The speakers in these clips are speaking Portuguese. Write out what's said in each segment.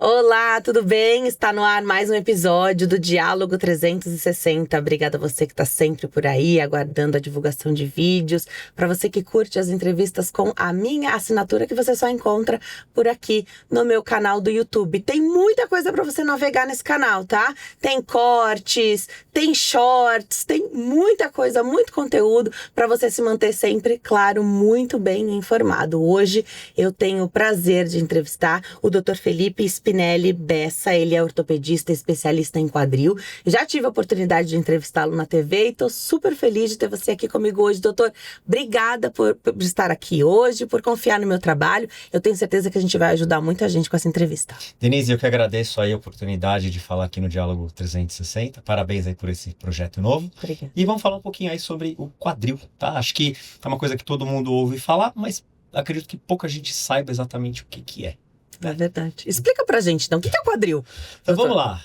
Olá, tudo bem? Está no ar mais um episódio do Diálogo 360. Obrigada a você que está sempre por aí, aguardando a divulgação de vídeos. Para você que curte as entrevistas com a minha assinatura, que você só encontra por aqui no meu canal do YouTube. Tem muita coisa para você navegar nesse canal, tá? Tem cortes, tem shorts, tem muita coisa, muito conteúdo para você se manter sempre, claro, muito bem informado. Hoje eu tenho o prazer de entrevistar o Dr. Felipe Spinelli Bessa. Ele é ortopedista especialista em quadril. Já tive a oportunidade de entrevistá-lo na TV e estou super feliz de ter você aqui comigo hoje, doutor. Obrigada por estar aqui hoje, por confiar no meu trabalho. Eu tenho certeza que a gente vai ajudar muita gente com essa entrevista. Denise, eu que agradeço aí a oportunidade de falar aqui no Diálogo 360. Parabéns aí por esse projeto novo. Obrigada. E vamos falar um pouquinho aí sobre o quadril, tá? Acho que é uma coisa que todo mundo ouve falar, mas acredito que pouca gente saiba exatamente o que é. É verdade. Explica pra gente, então, o que é o quadril? Então vamos lá.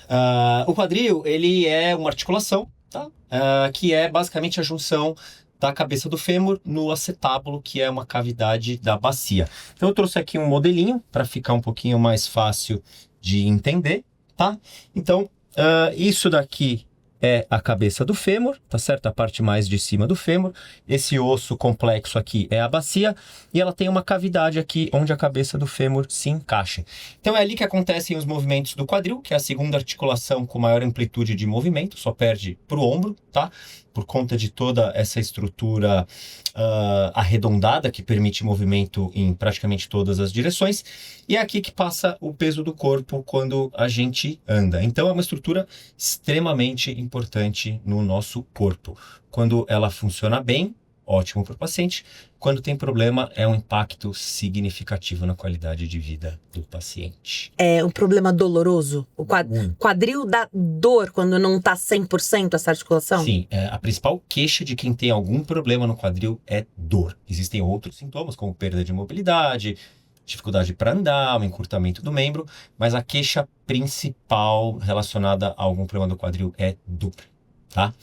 O quadril, ele é uma articulação, tá? Que é basicamente a junção da cabeça do fêmur no acetábulo, que é uma cavidade da bacia. Então eu trouxe aqui um modelinho para ficar um pouquinho mais fácil de entender, tá? Então, isso daqui é a cabeça do fêmur, tá certo? A parte mais de cima do fêmur. Esse osso complexo aqui é a bacia e ela tem uma cavidade aqui onde a cabeça do fêmur se encaixa. Então é ali que acontecem os movimentos do quadril, que é a segunda articulação com maior amplitude de movimento, só perde para o ombro, tá? Por conta de toda essa estrutura arredondada que permite movimento em praticamente todas as direções. E é aqui que passa o peso do corpo quando a gente anda. Então é uma estrutura extremamente importante no nosso corpo. Quando ela funciona bem, ótimo para o paciente. Quando tem problema, é um impacto significativo na qualidade de vida do paciente. É um problema doloroso? O quadril dá dor quando não está 100% essa articulação? Sim, a principal queixa de quem tem algum problema no quadril é dor. Existem outros sintomas, como perda de mobilidade, dificuldade para andar, um encurtamento do membro, mas a queixa principal relacionada a algum problema do quadril é dor, tá?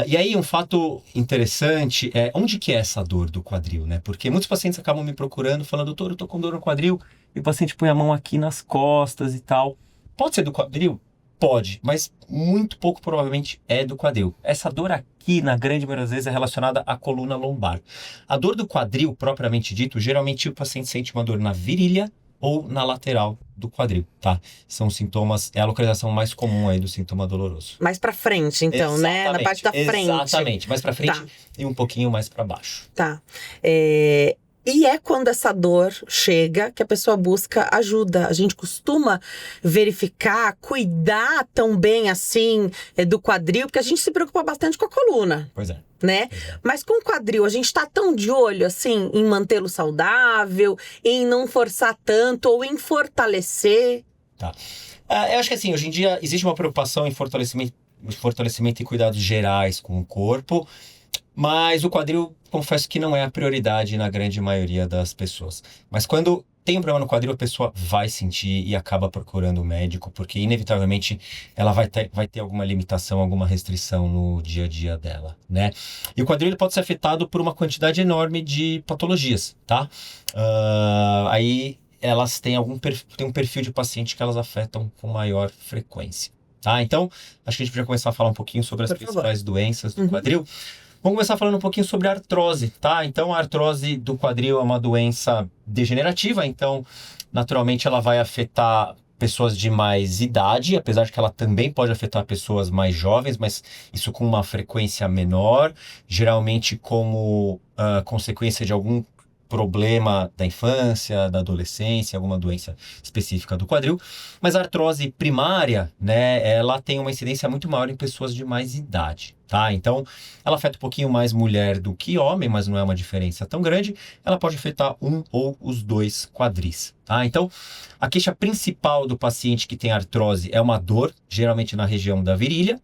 E aí um fato interessante é onde que é essa dor do quadril, né? Porque muitos pacientes acabam me procurando falando, doutor, eu tô com dor no quadril, e o paciente põe a mão aqui nas costas e tal. Pode ser do quadril? Pode, mas muito pouco provavelmente é do quadril. Essa dor aqui, na grande maioria das vezes, é relacionada à coluna lombar. A dor do quadril, propriamente dito, geralmente o paciente sente uma dor na virilha ou na lateral do quadril, tá? São sintomas, é a localização mais comum aí do sintoma doloroso. Mais pra frente, então, Exatamente, né? Na parte da frente. Exatamente, mais pra frente Tá. E um pouquinho mais pra baixo. Tá. E é quando essa dor chega que a pessoa busca ajuda. A gente costuma verificar, cuidar tão bem assim do quadril, porque a gente se preocupa bastante com a coluna. Pois é. Né? Mas com o quadril, a gente tá tão de olho, assim, em mantê-lo saudável, em não forçar tanto ou em fortalecer. Tá. Eu acho que assim, hoje em dia existe uma preocupação em fortalecimento e cuidados gerais com o corpo, mas o quadril, confesso que não é a prioridade na grande maioria das pessoas. Mas quando tem um problema no quadril, a pessoa vai sentir e acaba procurando o médico, porque inevitavelmente ela vai ter alguma limitação, alguma restrição no dia a dia dela, né? E o quadril ele pode ser afetado por uma quantidade enorme de patologias, tá? Aí elas têm tem um perfil de paciente que elas afetam com maior frequência, tá? Então, acho que a gente podia começar a falar um pouquinho sobre as principais doenças do quadril. Vamos começar falando um pouquinho sobre a artrose, tá? Então, a artrose do quadril é uma doença degenerativa, então, naturalmente, ela vai afetar pessoas de mais idade, apesar de que ela também pode afetar pessoas mais jovens, mas isso com uma frequência menor, geralmente como consequência de algum problema da infância, da adolescência, alguma doença específica do quadril. Mas a artrose primária, né, ela tem uma incidência muito maior em pessoas de mais idade, tá? Então, ela afeta um pouquinho mais mulher do que homem, mas não é uma diferença tão grande. Ela pode afetar um ou os dois quadris, tá? Então, a queixa principal do paciente que tem artrose é uma dor, geralmente na região da virilha,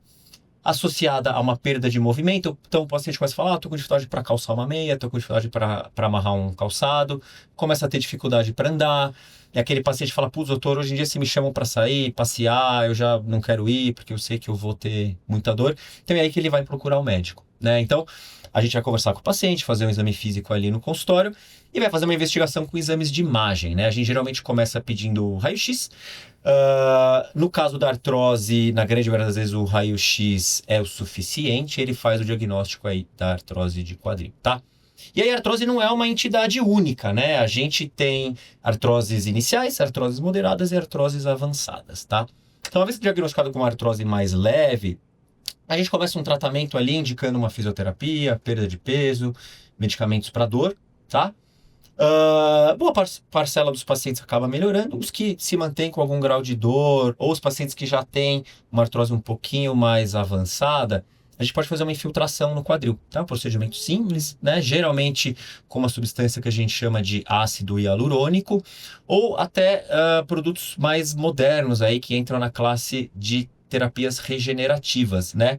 associada a uma perda de movimento. Então o paciente começa a falar, tô com dificuldade para calçar uma meia, tô com dificuldade para amarrar um calçado, começa a ter dificuldade para andar, e aquele paciente fala, putz, doutor, hoje em dia se me chamam para sair, passear, eu já não quero ir, porque eu sei que eu vou ter muita dor. Então é aí que ele vai procurar o médico, né? Então, A gente vai conversar com o paciente, fazer um exame físico ali no consultório e vai fazer uma investigação com exames de imagem, né? A gente geralmente começa pedindo raio-x. No caso da artrose, na grande maioria das vezes o raio-x é o suficiente, ele faz o diagnóstico aí da artrose de quadril, tá? E aí a artrose não é uma entidade única, né? A gente tem artroses iniciais, artroses moderadas e artroses avançadas, tá? Então, uma vez diagnosticado com uma artrose mais leve, a gente começa um tratamento ali indicando uma fisioterapia, perda de peso, medicamentos para dor, tá? Boa parcela dos pacientes acaba melhorando, os que se mantêm com algum grau de dor, ou os pacientes que já têm uma artrose um pouquinho mais avançada, a gente pode fazer uma infiltração no quadril, tá? Um procedimento simples, né? Geralmente com uma substância que a gente chama de ácido hialurônico, ou até produtos mais modernos aí que entram na classe de terapias regenerativas, né?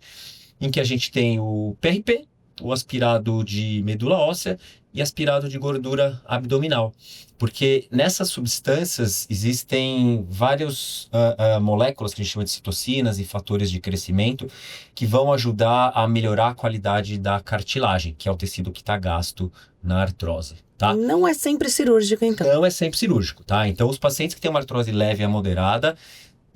Em que a gente tem o PRP, o aspirado de medula óssea e aspirado de gordura abdominal. Porque nessas substâncias existem várias moléculas que a gente chama de citocinas e fatores de crescimento que vão ajudar a melhorar a qualidade da cartilagem, que é o tecido que está gasto na artrose, tá? Não é sempre cirúrgico, então. Não é sempre cirúrgico, tá? Então, os pacientes que têm uma artrose leve a moderada,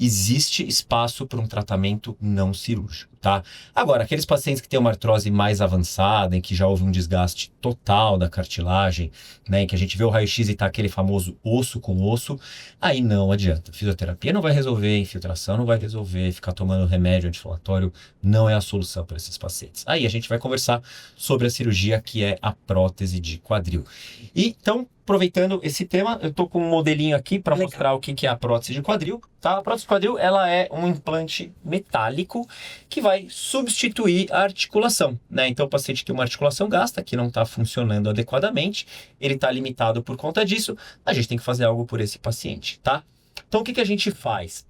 existe espaço para um tratamento não cirúrgico, tá? Agora, aqueles pacientes que têm uma artrose mais avançada, em que já houve um desgaste total da cartilagem, né, em que a gente vê o raio-x e tá aquele famoso osso com osso, aí não adianta. Fisioterapia não vai resolver, infiltração não vai resolver, ficar tomando remédio anti-inflamatório não é a solução para esses pacientes. Aí a gente vai conversar sobre a cirurgia que é a prótese de quadril. E então, aproveitando esse tema, eu tô com um modelinho aqui para mostrar o que é a prótese de quadril, tá? A prótese de quadril, ela é um implante metálico que vai substituir a articulação, né? Então, o paciente tem uma articulação gasta, que não está funcionando adequadamente, ele está limitado por conta disso, a gente tem que fazer algo por esse paciente, tá? Então, o que a gente faz?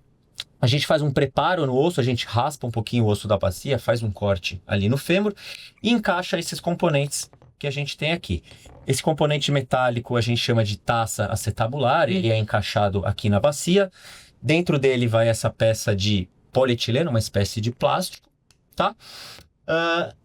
A gente faz um preparo no osso, a gente raspa um pouquinho o osso da bacia, faz um corte ali no fêmur e encaixa esses componentes que a gente tem aqui. Esse componente metálico a gente chama de taça acetabular, ele é encaixado aqui na bacia. Dentro dele vai essa peça de polietileno, uma espécie de plástico, tá?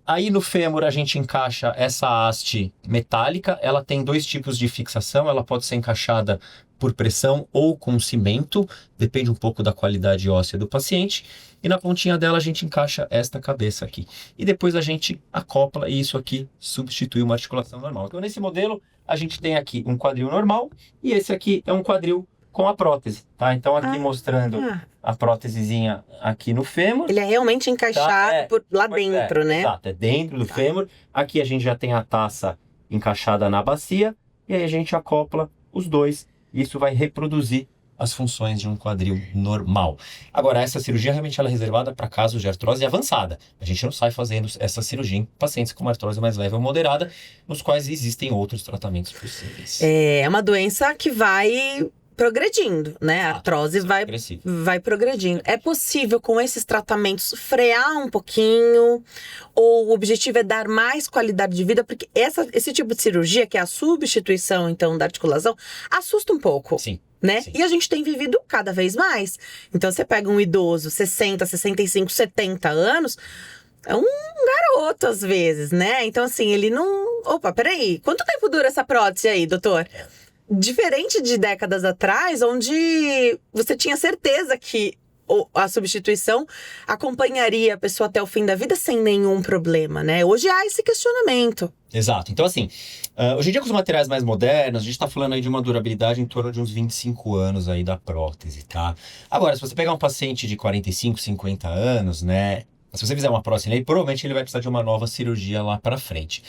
Aí no fêmur a gente encaixa essa haste metálica, ela tem dois tipos de fixação, ela pode ser encaixada por pressão ou com cimento, depende um pouco da qualidade óssea do paciente. E na pontinha dela a gente encaixa esta cabeça aqui. E depois a gente acopla e isso aqui substitui uma articulação normal. Então nesse modelo a gente tem aqui um quadril normal e esse aqui é um quadril com a prótese, tá? Então aqui mostrando a prótesezinha aqui no fêmur. Ele é realmente encaixado por lá dentro, né? Exato, é dentro do fêmur. Aqui a gente já tem a taça encaixada na bacia e aí a gente acopla os dois. Isso vai reproduzir as funções de um quadril normal. Agora, essa cirurgia realmente ela é reservada para casos de artrose avançada. A gente não sai fazendo essa cirurgia em pacientes com uma artrose mais leve ou moderada, nos quais existem outros tratamentos possíveis. É uma doença que vai progredindo, né? A artrose vai progredindo. É possível, com esses tratamentos, frear um pouquinho? Ou o objetivo é dar mais qualidade de vida? Porque esse tipo de cirurgia, que é a substituição, então, da articulação, assusta um pouco. Sim. Né? Sim. E a gente tem vivido cada vez mais. Então, você pega um idoso, 60, 65, 70 anos, é um garoto às vezes, né? Então, assim, ele não... Opa, peraí, quanto tempo dura essa prótese aí, doutor? Diferente de décadas atrás, onde você tinha certeza que a substituição acompanharia a pessoa até o fim da vida sem nenhum problema, né? Hoje há esse questionamento. Exato. Então, assim, hoje em dia com os materiais mais modernos, a gente está falando aí de uma durabilidade em torno de uns 25 anos aí da prótese, tá? Agora, se você pegar um paciente de 45, 50 anos, né? Se você fizer uma prótese nele, provavelmente ele vai precisar de uma nova cirurgia lá para frente.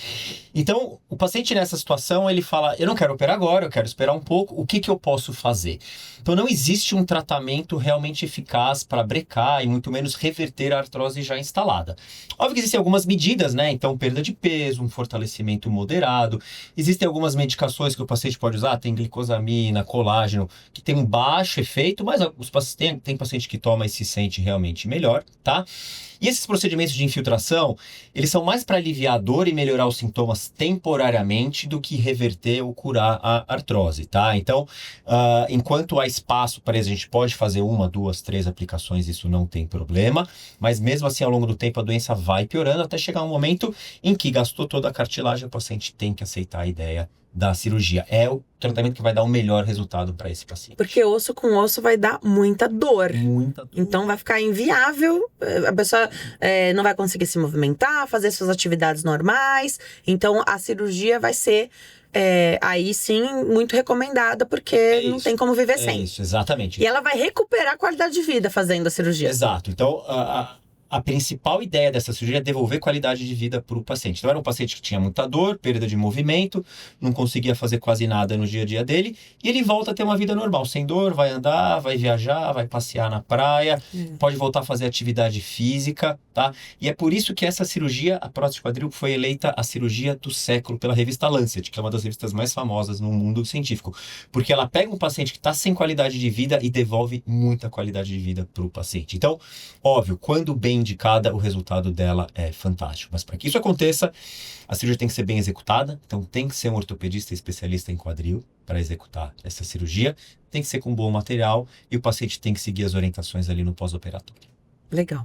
Então, o paciente nessa situação, ele fala, eu não quero operar agora, eu quero esperar um pouco, o que eu posso fazer? Então, não existe um tratamento realmente eficaz para brecar e muito menos reverter a artrose já instalada. Óbvio que existem algumas medidas, né? Então, perda de peso, um fortalecimento moderado. Existem algumas medicações que o paciente pode usar, tem glicosamina, colágeno, que tem um baixo efeito, mas tem paciente que toma e se sente realmente melhor, tá? E esses procedimentos de infiltração, eles são mais para aliviar a dor e melhorar os sintomas temporariamente do que reverter ou curar a artrose, tá? Então, enquanto há espaço para isso, a gente pode fazer 1, 2, 3 aplicações, isso não tem problema, mas mesmo assim, ao longo do tempo, a doença vai piorando até chegar um momento em que gastou toda a cartilagem, o paciente tem que aceitar a ideia da cirurgia. É o tratamento que vai dar o melhor resultado para esse paciente. Porque osso com osso vai dar muita dor. Muita dor. Então vai ficar inviável, a pessoa não vai conseguir se movimentar, fazer suas atividades normais. Então a cirurgia vai ser, aí sim, muito recomendada, porque não tem como viver sem. Isso, exatamente. E ela vai recuperar a qualidade de vida fazendo a cirurgia. Exato. Então, a principal ideia dessa cirurgia é devolver qualidade de vida para o paciente. Então, era um paciente que tinha muita dor, perda de movimento, não conseguia fazer quase nada no dia a dia dele, e ele volta a ter uma vida normal, sem dor, vai andar, vai viajar, vai passear na praia, pode voltar a fazer atividade física, tá? E é por isso que essa cirurgia, a prótese de quadril, foi eleita a cirurgia do século pela revista Lancet, que é uma das revistas mais famosas no mundo científico, porque ela pega um paciente que está sem qualidade de vida e devolve muita qualidade de vida para o paciente. Então, óbvio, quando bem indicada, o resultado dela é fantástico. Mas para que isso aconteça, a cirurgia tem que ser bem executada, então tem que ser um ortopedista especialista em quadril para executar essa cirurgia, tem que ser com bom material e o paciente tem que seguir as orientações ali no pós-operatório. Legal.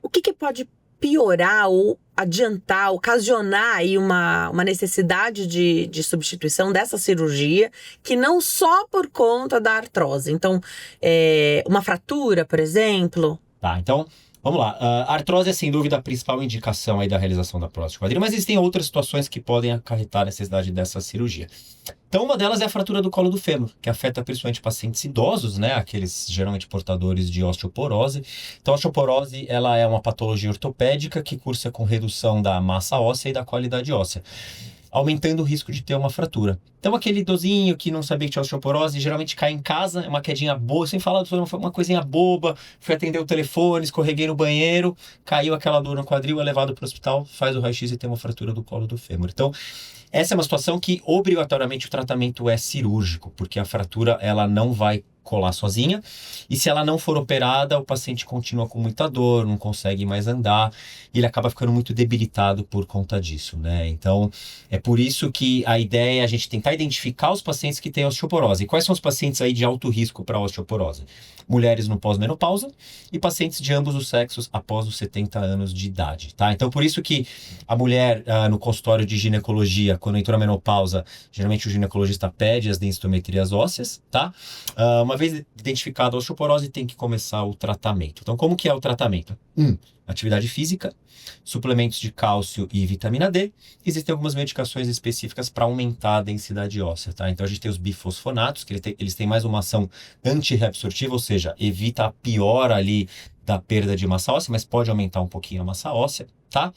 O que pode piorar ou adiantar, ocasionar aí uma necessidade de substituição dessa cirurgia, que não só por conta da artrose? Então, uma fratura, por exemplo? Tá, então, vamos lá. A artrose é, sem dúvida, a principal indicação aí da realização da prótese de quadril, mas existem outras situações que podem acarretar a necessidade dessa cirurgia. Então, uma delas é a fratura do colo do fêmur, que afeta principalmente pacientes idosos, né? Aqueles geralmente portadores de osteoporose. Então, a osteoporose, ela é uma patologia ortopédica que cursa com redução da massa óssea e da qualidade óssea, aumentando o risco de ter uma fratura. Então, aquele idosinho que não sabia que tinha osteoporose, geralmente cai em casa, é uma quedinha boa, sem falar, foi uma coisinha boba, fui atender o telefone, escorreguei no banheiro, caiu aquela dor no quadril, é levado para o hospital, faz o raio-x e tem uma fratura do colo do fêmur. Então, essa é uma situação que, obrigatoriamente, o tratamento é cirúrgico, porque a fratura, ela não vai colar sozinha, e se ela não for operada, o paciente continua com muita dor, não consegue mais andar, e ele acaba ficando muito debilitado por conta disso, né? Então, é por isso que a ideia é a gente tentar identificar os pacientes que têm osteoporose. E quais são os pacientes aí de alto risco para osteoporose? Mulheres no pós-menopausa e pacientes de ambos os sexos após os 70 anos de idade, tá? Então, por isso que a mulher no consultório de ginecologia, quando entrou na menopausa, geralmente o ginecologista pede as densitometrias ósseas, tá? Uma vez identificada a osteoporose, tem que começar o tratamento. Então, como que é o tratamento? Atividade física, suplementos de cálcio e vitamina D. Existem algumas medicações específicas para aumentar a densidade óssea, tá? Então, a gente tem os bifosfonatos, que eles têm mais uma ação antirreabsortiva, ou seja, evita a piora ali da perda de massa óssea, mas pode aumentar um pouquinho a massa óssea, tá?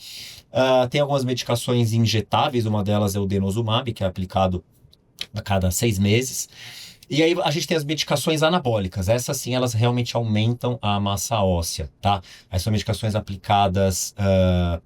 Tem algumas medicações injetáveis, uma delas é o denosumab, que é aplicado a cada 6 meses. E aí a gente tem as medicações anabólicas, essas sim, elas realmente aumentam a massa óssea, tá? Aí são medicações aplicadas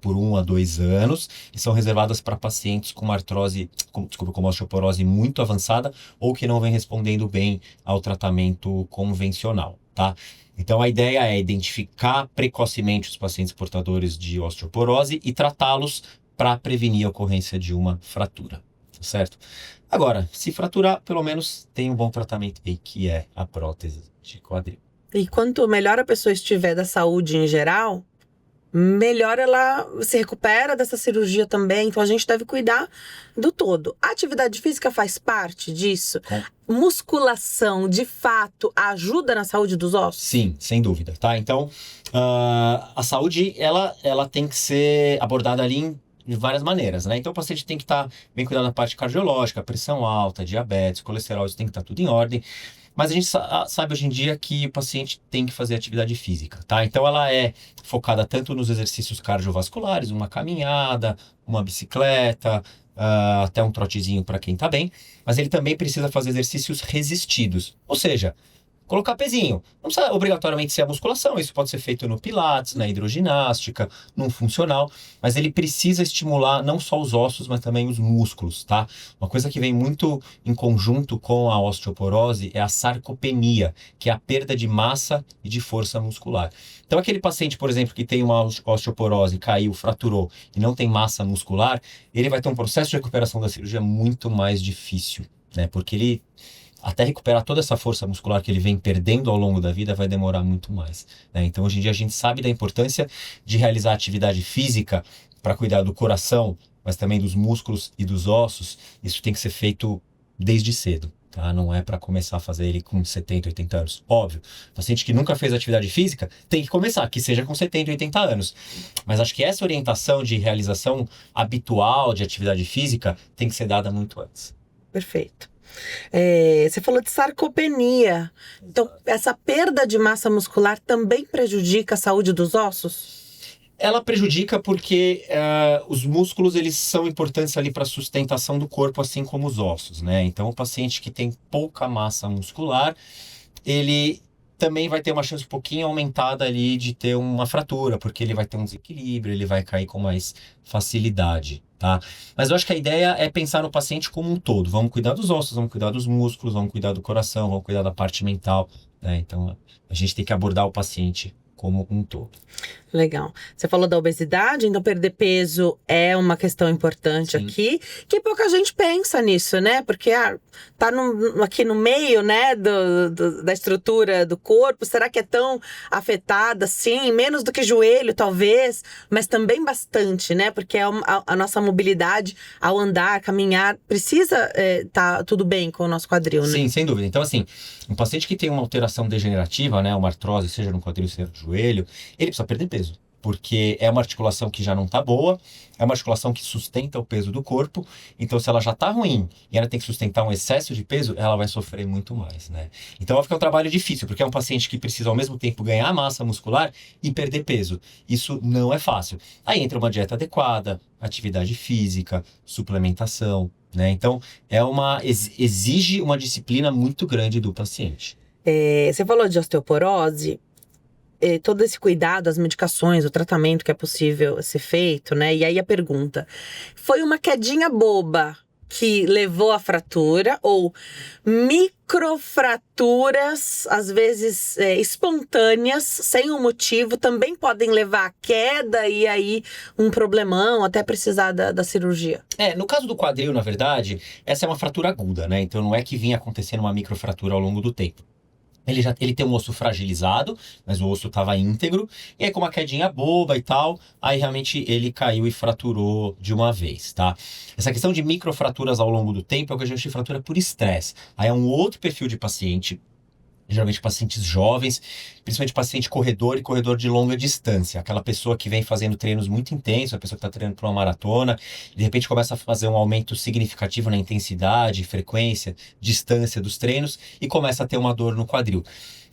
por 1 a 2 anos e são reservadas para pacientes com artrose, com osteoporose muito avançada ou que não vem respondendo bem ao tratamento convencional, tá? Então a ideia é identificar precocemente os pacientes portadores de osteoporose e tratá-los para prevenir a ocorrência de uma fratura, certo? Agora, se fraturar, pelo menos tem um bom tratamento aí, que é a prótese de quadril. E quanto melhor a pessoa estiver da saúde em geral, melhor ela se recupera dessa cirurgia também. Então a gente deve cuidar do todo. A atividade física faz parte disso? Musculação, de fato, ajuda na saúde dos ossos? Sim, sem dúvida, tá? Então, a saúde, ela tem que ser abordada ali de várias maneiras, né? Então o paciente tem que estar bem cuidado da parte cardiológica, pressão alta, diabetes, colesterol, isso tem que estar tudo em ordem. Mas a gente sabe hoje em dia que o paciente tem que fazer atividade física, tá? Então ela é focada tanto nos exercícios cardiovasculares, uma caminhada, uma bicicleta, até um trotezinho para quem tá bem, mas ele também precisa fazer exercícios resistidos, ou seja, colocar pezinho. Não precisa obrigatoriamente ser a musculação, isso pode ser feito no pilates, na hidroginástica, num funcional, mas ele precisa estimular não só os ossos, mas também os músculos, tá? Uma coisa que vem muito em conjunto com a osteoporose é a sarcopenia, que é a perda de massa e de força muscular. Então aquele paciente, por exemplo, que tem uma osteoporose, caiu, fraturou e não tem massa muscular, ele vai ter um processo de recuperação da cirurgia muito mais difícil, né? Porque ele, até recuperar toda essa força muscular que ele vem perdendo ao longo da vida, vai demorar muito mais, né? Então hoje em dia a gente sabe da importância de realizar atividade física para cuidar do coração, mas também dos músculos e dos ossos. Isso tem que ser feito desde cedo. Tá? Não é para começar a fazer ele com 70, 80 anos. Óbvio, paciente que nunca fez atividade física tem que começar, que seja com 70, 80 anos. Mas acho que essa orientação de realização habitual de atividade física tem que ser dada muito antes. Perfeito. Você falou de sarcopenia. Então, essa perda de massa muscular também prejudica a saúde dos ossos? Ela prejudica porque os músculos eles são importantes ali para a sustentação do corpo, assim como os ossos, né? Então, o paciente que tem pouca massa muscular, ele também vai ter uma chance um pouquinho aumentada ali de ter uma fratura, porque ele vai ter um desequilíbrio, ele vai cair com mais facilidade, tá? Mas eu acho que a ideia é pensar no paciente como um todo. Vamos cuidar dos ossos, vamos cuidar dos músculos, vamos cuidar do coração, vamos cuidar da parte mental, né? Então, a gente tem que abordar o paciente como um todo. Legal. Você falou da obesidade, então perder peso é uma questão importante. Sim. Aqui, que pouca gente pensa nisso, né? Porque tá aqui no meio, né, da estrutura do corpo. Será que é tão afetada assim? Menos do que joelho, talvez, mas também bastante, né? Porque a nossa mobilidade ao andar, caminhar, precisa tá tudo bem com o nosso quadril, né? Sim, sem dúvida. Então, assim, um paciente que tem uma alteração degenerativa, né, uma artrose, seja no quadril, seja no joelho, ele precisa perder peso, porque é uma articulação que já não está boa, é uma articulação que sustenta o peso do corpo, então se ela já está ruim e ela tem que sustentar um excesso de peso, ela vai sofrer muito mais, né? Então vai ficar um trabalho difícil, porque é um paciente que precisa ao mesmo tempo ganhar massa muscular e perder peso. Isso não é fácil. Aí entra uma dieta adequada, atividade física, suplementação, né? Então exige uma disciplina muito grande do paciente. Você falou de osteoporose. Todo esse cuidado, as medicações, o tratamento que é possível ser feito, né? E aí a pergunta, foi uma quedinha boba que levou à fratura ou microfraturas, às vezes espontâneas, sem um motivo, também podem levar à queda e aí um problemão, até precisar da cirurgia? No caso do quadril, na verdade, essa é uma fratura aguda, né? Então não é que vinha acontecendo uma microfratura ao longo do tempo. Ele tem um osso fragilizado, mas o osso estava íntegro, e aí com uma quedinha boba e tal, aí realmente ele caiu e fraturou de uma vez, tá? Essa questão de microfraturas ao longo do tempo é o que a gente chama de fratura por estresse. Aí é um outro perfil de paciente, geralmente pacientes jovens, principalmente paciente corredor e corredor de longa distância. Aquela pessoa que vem fazendo treinos muito intensos, a pessoa que está treinando para uma maratona, e de repente começa a fazer um aumento significativo na intensidade, frequência, distância dos treinos e começa a ter uma dor no quadril.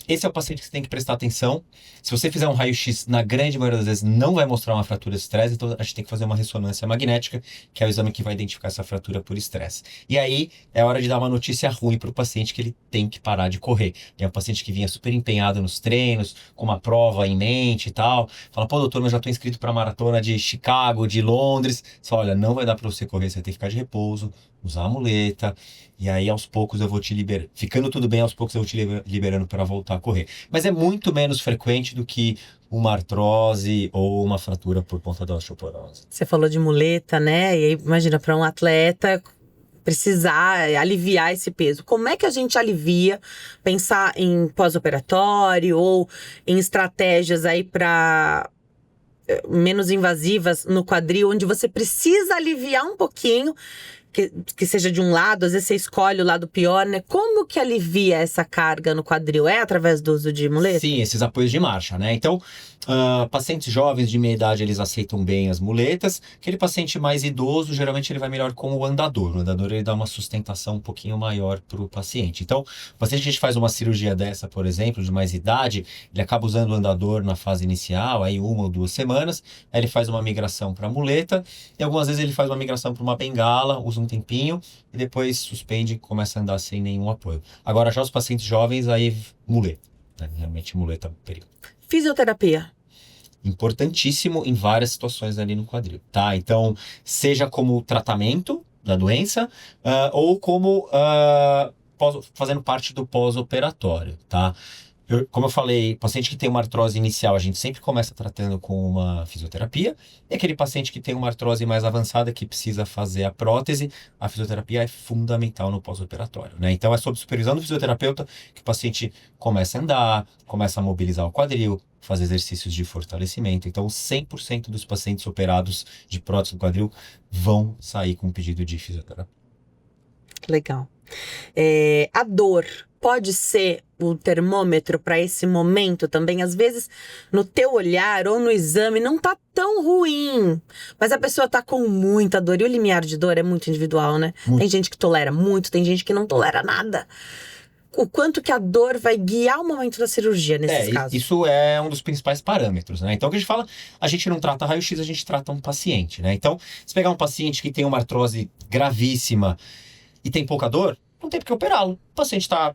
Esse é o paciente que você tem que prestar atenção. Se você fizer um raio-x, na grande maioria das vezes, não vai mostrar uma fratura de estresse, então a gente tem que fazer uma ressonância magnética, que é o exame que vai identificar essa fratura por estresse. E aí, é hora de dar uma notícia ruim para o paciente que ele tem que parar de correr. É um paciente que vinha super empenhado nos treinos, com uma prova em mente e tal. Fala, pô, doutor, mas já estou inscrito para a maratona de Chicago, de Londres. Só, olha, não vai dar para você correr, você vai ter que ficar de repouso, usar a muleta, e aí aos poucos eu vou te liberando. Ficando tudo bem, aos poucos eu vou te liberando para voltar a correr. Mas é muito menos frequente do que uma artrose ou uma fratura por conta da osteoporose. Você falou de muleta, né? E aí, imagina, para um atleta precisar aliviar esse peso. Como é que a gente alivia? Pensar em pós-operatório ou em estratégias aí para menos invasivas no quadril, onde você precisa aliviar um pouquinho, que seja de um lado, às vezes você escolhe o lado pior, né? Como que alivia essa carga no quadril? É através do uso de muleta? Sim, esses apoios de marcha, né? Então, pacientes jovens de meia idade, eles aceitam bem as muletas. Aquele paciente mais idoso, geralmente ele vai melhor com o andador. O andador, ele dá uma sustentação um pouquinho maior para o paciente. Então, o paciente que a gente faz uma cirurgia dessa, por exemplo, de mais idade, ele acaba usando o andador na fase inicial, aí 1 ou 2 semanas, aí ele faz uma migração para muleta, e algumas vezes ele faz uma migração para uma bengala, usa um um tempinho e depois suspende e começa a andar sem nenhum apoio. Agora, já os pacientes jovens, aí muleta, né? Realmente muleta é um perigo. Fisioterapia. Importantíssimo em várias situações ali no quadril, tá? Então, seja como tratamento da doença, ou como fazendo parte do pós-operatório, tá? Como eu falei, paciente que tem uma artrose inicial, a gente sempre começa tratando com uma fisioterapia. E aquele paciente que tem uma artrose mais avançada, que precisa fazer a prótese, a fisioterapia é fundamental no pós-operatório, né? Então, é sob supervisão do fisioterapeuta que o paciente começa a andar, começa a mobilizar o quadril, fazer exercícios de fortalecimento. Então, 100% dos pacientes operados de prótese do quadril vão sair com um pedido de fisioterapia. Legal. A dor pode ser o termômetro para esse momento também? Às vezes, no teu olhar ou no exame, não tá tão ruim, mas a pessoa tá com muita dor. E o limiar de dor é muito individual, né? Muito. Tem gente que tolera muito, tem gente que não tolera nada. O quanto que a dor vai guiar o momento da cirurgia nesses casos? Isso é um dos principais parâmetros, né? Então, o que a gente fala, a gente não trata raio-x, a gente trata um paciente, né? Então, se pegar um paciente que tem uma artrose gravíssima e tem pouca dor, não tem por que operá-lo. O paciente está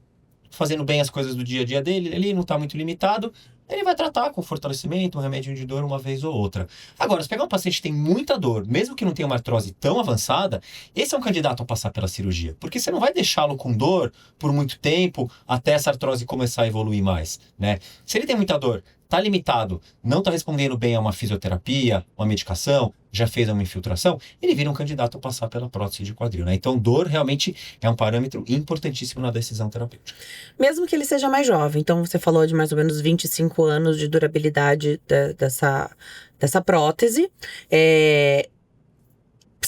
fazendo bem as coisas do dia a dia dele, ele não está muito limitado, ele vai tratar com fortalecimento, um remédio de dor uma vez ou outra. Agora, se pegar um paciente que tem muita dor, mesmo que não tenha uma artrose tão avançada, esse é um candidato a passar pela cirurgia, porque você não vai deixá-lo com dor por muito tempo até essa artrose começar a evoluir mais, né? Se ele tem muita dor, está limitado, não está respondendo bem a uma fisioterapia, uma medicação, já fez uma infiltração, ele vira um candidato a passar pela prótese de quadril, né? Então, dor realmente é um parâmetro importantíssimo na decisão terapêutica. Mesmo que ele seja mais jovem, então você falou de mais ou menos 25 anos de durabilidade dessa prótese. Se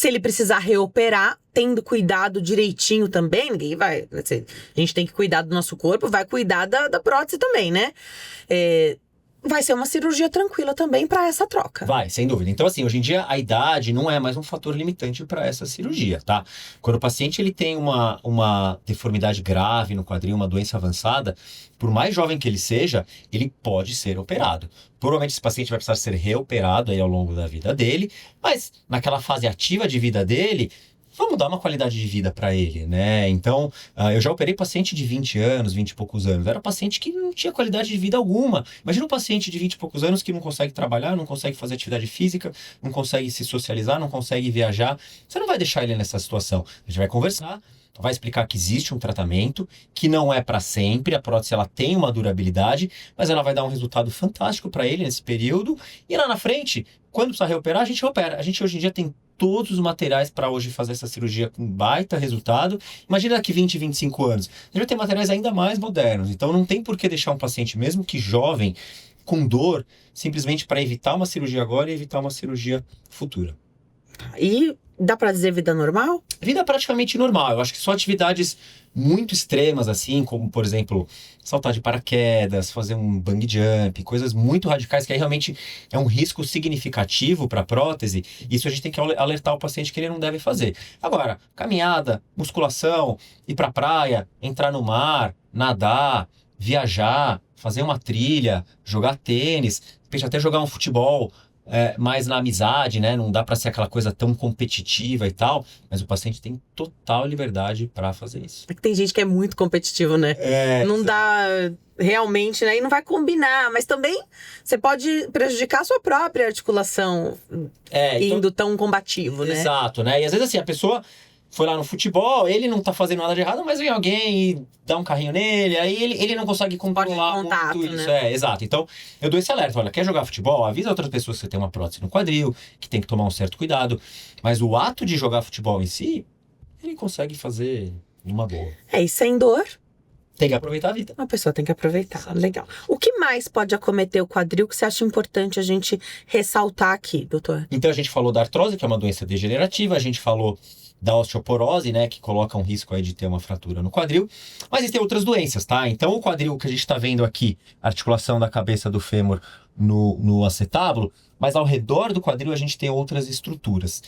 ele precisar reoperar, tendo cuidado direitinho também, ninguém vai... A gente tem que cuidar do nosso corpo, vai cuidar da prótese também, né? Vai ser uma cirurgia tranquila também para essa troca. Vai, sem dúvida. Então, assim, hoje em dia a idade não é mais um fator limitante para essa cirurgia, tá? Quando o paciente ele tem uma deformidade grave no quadril, uma doença avançada, por mais jovem que ele seja, ele pode ser operado. Provavelmente esse paciente vai precisar ser reoperado aí ao longo da vida dele, mas naquela fase ativa de vida dele, vamos dar uma qualidade de vida para ele, né? Então, eu já operei paciente de 20 anos, 20 e poucos anos. Era paciente que não tinha qualidade de vida alguma. Imagina um paciente de 20 e poucos anos que não consegue trabalhar, não consegue fazer atividade física, não consegue se socializar, não consegue viajar. Você não vai deixar ele nessa situação. A gente vai conversar, vai explicar que existe um tratamento, que não é para sempre, a prótese ela tem uma durabilidade, mas ela vai dar um resultado fantástico para ele nesse período. E lá na frente, quando precisar reoperar, a gente reopera. A gente hoje em dia tem todos os materiais para hoje fazer essa cirurgia com baita resultado. Imagina daqui 20, 25 anos. A gente vai ter materiais ainda mais modernos. Então não tem por que deixar um paciente, mesmo que jovem, com dor, simplesmente para evitar uma cirurgia agora e evitar uma cirurgia futura. E dá para dizer vida normal? Vida praticamente normal. Eu acho que só atividades muito extremas, assim, como, por exemplo, saltar de paraquedas, fazer um bungee jump, coisas muito radicais, que aí realmente é um risco significativo para a prótese. Isso a gente tem que alertar o paciente que ele não deve fazer. Agora, caminhada, musculação, ir para a praia, entrar no mar, nadar, viajar, fazer uma trilha, jogar tênis, de repente até jogar um futebol, mais na amizade, né? Não dá para ser aquela coisa tão competitiva e tal, mas o paciente tem total liberdade para fazer isso. É que tem gente que é muito competitivo, né? Não dá realmente, né? E não vai combinar, mas também você pode prejudicar a sua própria articulação indo tão combativo, né? Exato, né? E às vezes assim, a pessoa foi lá no futebol, ele não tá fazendo nada de errado, mas vem alguém e dá um carrinho nele, aí ele não consegue controlar contato, muito isso. né? Exato. Então, eu dou esse alerta, olha, quer jogar futebol? Avisa outras pessoas que você tem uma prótese no quadril, que tem que tomar um certo cuidado. Mas o ato de jogar futebol em si, ele consegue fazer numa boa. E sem dor, tem que aproveitar a vida. A pessoa tem que aproveitar. Exato. Legal. O que mais pode acometer o quadril que você acha importante a gente ressaltar aqui, doutor? Então, a gente falou da artrose, que é uma doença degenerativa, a gente falou da osteoporose, né, que coloca um risco aí de ter uma fratura no quadril. Mas existem outras doenças, tá? Então, o quadril que a gente está vendo aqui, articulação da cabeça do fêmur no acetábulo, mas ao redor do quadril a gente tem outras estruturas.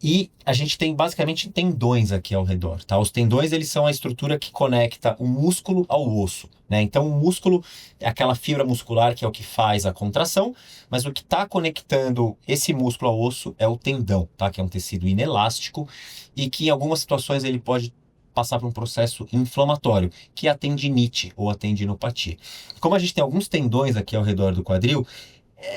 E a gente tem basicamente tendões aqui ao redor, tá? Os tendões, eles são a estrutura que conecta o músculo ao osso, né? Então, o músculo é aquela fibra muscular que é o que faz a contração, mas o que está conectando esse músculo ao osso é o tendão, tá? Que é um tecido inelástico e que em algumas situações ele pode passar por um processo inflamatório, que é a tendinite ou a tendinopatia. Como a gente tem alguns tendões aqui ao redor do quadril,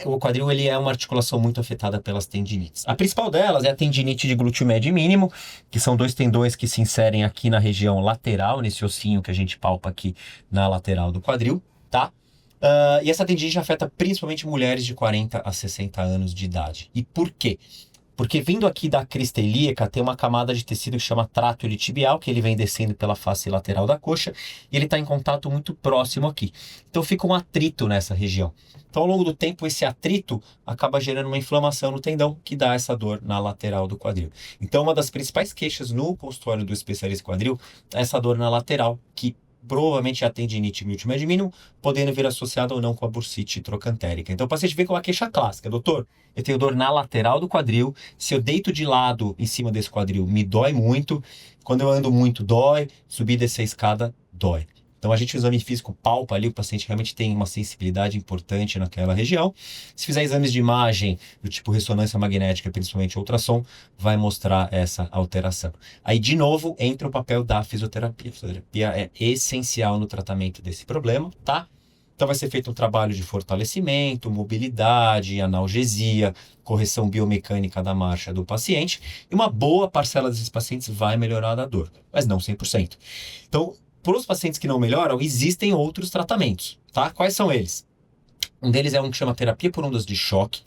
o quadril ele é uma articulação muito afetada pelas tendinites. A principal delas é a tendinite de glúteo médio e mínimo, que são dois tendões que se inserem aqui na região lateral, nesse ossinho que a gente palpa aqui na lateral do quadril, tá? E essa tendinite afeta principalmente mulheres de 40 a 60 anos de idade. E por quê? Porque vindo aqui da crista ilíaca tem uma camada de tecido que chama trato iliotibial, que ele vem descendo pela face lateral da coxa, e ele está em contato muito próximo aqui. Então fica um atrito nessa região. Então ao longo do tempo esse atrito acaba gerando uma inflamação no tendão, que dá essa dor na lateral do quadril. Então uma das principais queixas no consultório do especialista em quadril é essa dor na lateral, que provavelmente é a tendinite glúteo médio e mínimo, podendo vir associada ou não com a bursite trocantérica. Então o paciente vem com uma queixa clássica: doutor, eu tenho dor na lateral do quadril, se eu deito de lado em cima desse quadril, me dói muito, quando eu ando muito dói, subir e descer a escada, dói. Então a gente, o exame físico palpa ali, o paciente realmente tem uma sensibilidade importante naquela região. Se fizer exames de imagem do tipo ressonância magnética, principalmente ultrassom, vai mostrar essa alteração. Aí, de novo, entra o papel da fisioterapia. A fisioterapia é essencial no tratamento desse problema, tá? Então vai ser feito um trabalho de fortalecimento, mobilidade, analgesia, correção biomecânica da marcha do paciente, e uma boa parcela desses pacientes vai melhorar da dor, mas não 100%. Então, para os pacientes que não melhoram, existem outros tratamentos, tá? Quais são eles? Um deles é um que chama terapia por ondas de choque,